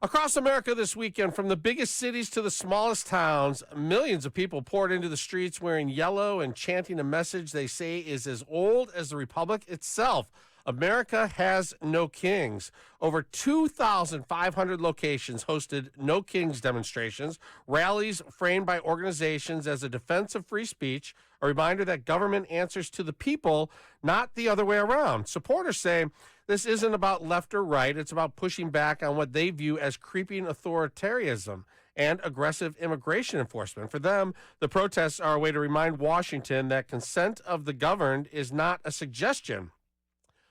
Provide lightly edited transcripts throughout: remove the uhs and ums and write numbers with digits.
Across America this weekend, from the biggest cities to the smallest towns, millions of people poured into the streets wearing yellow and chanting a message they say is as old as the Republic itself. America has no kings. Over 2,500 locations hosted No Kings demonstrations, rallies framed by organizations as a defense of free speech, a reminder that government answers to the people, not the other way around. Supporters say this isn't about left or right. It's about pushing back on what they view as creeping authoritarianism and aggressive immigration enforcement. For them, the protests are a way to remind Washington that consent of the governed is not a suggestion.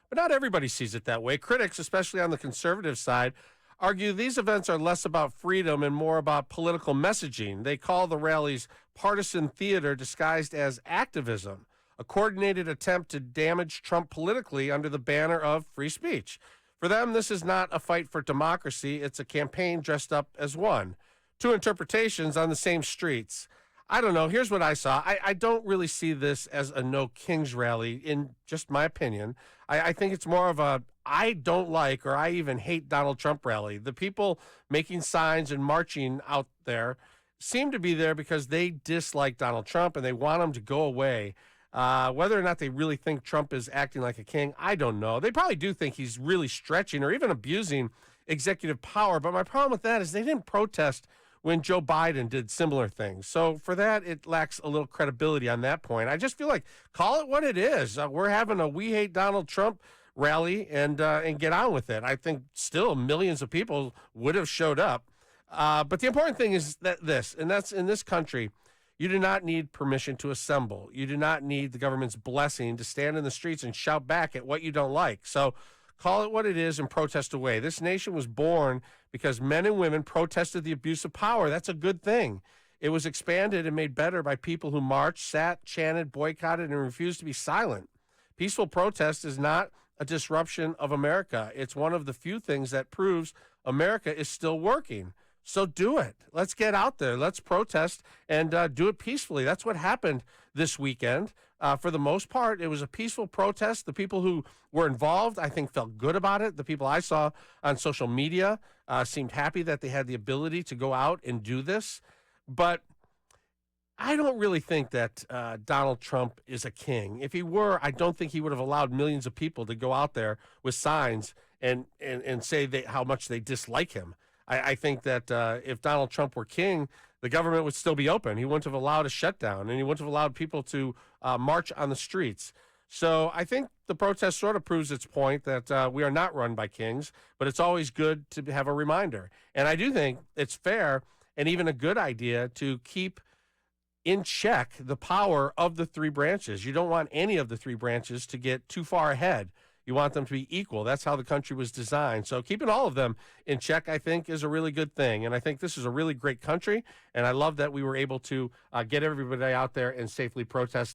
But not everybody sees it that way. Critics, especially on the conservative side, argue these events are less about freedom and more about political messaging. They call the rallies partisan theater disguised as activism, a coordinated attempt to damage Trump politically under the banner of free speech. For them, this is not a fight for democracy. It's a campaign dressed up as one. Two interpretations on the same streets. I don't know. Here's what I saw. I don't really see this as a No Kings rally, in just my opinion. I think it's more of a I don't like or I even hate Donald Trump rally. The people making signs and marching out there seem to be there because they dislike Donald Trump and they want him to go away. Whether or not they really think Trump is acting like a king, I don't know. They probably do think he's really stretching or even abusing executive power. But my problem with that is they didn't protest when Joe Biden did similar things. So for that, it lacks a little credibility on that point. I just feel like call it what it is. We're having a We Hate Donald Trump rally and get on with it. I think still millions of people would have showed up. But the important thing is that's in this country, you do not need permission to assemble. You do not need the government's blessing to stand in the streets and shout back at what you don't like. So call it what it is and protest away. This nation was born because men and women protested the abuse of power. That's a good thing. It was expanded and made better by people who marched, sat, chanted, boycotted, and refused to be silent. Peaceful protest is not a disruption of America. It's one of the few things that proves America is still working. So do it. Let's get out there. Let's protest and do it peacefully. That's what happened this weekend. For the most part, it was a peaceful protest. The people who were involved, I think, felt good about it. The people I saw on social media seemed happy that they had the ability to go out and do this. But I don't really think that Donald Trump is a king. If he were, I don't think he would have allowed millions of people to go out there with signs and say how much they dislike him. I think that if Donald Trump were king, the government would still be open. He wouldn't have allowed a shutdown, and he wouldn't have allowed people to march on the streets. So I think the protest sort of proves its point that we are not run by kings, but it's always good to have a reminder. And I do think it's fair and even a good idea to keep in check the power of the three branches. You don't want any of the three branches to get too far ahead. You want them to be equal. That's how the country was designed. So keeping all of them in check, I think, is a really good thing. And I think this is a really great country. And I love that we were able to get everybody out there and safely protest.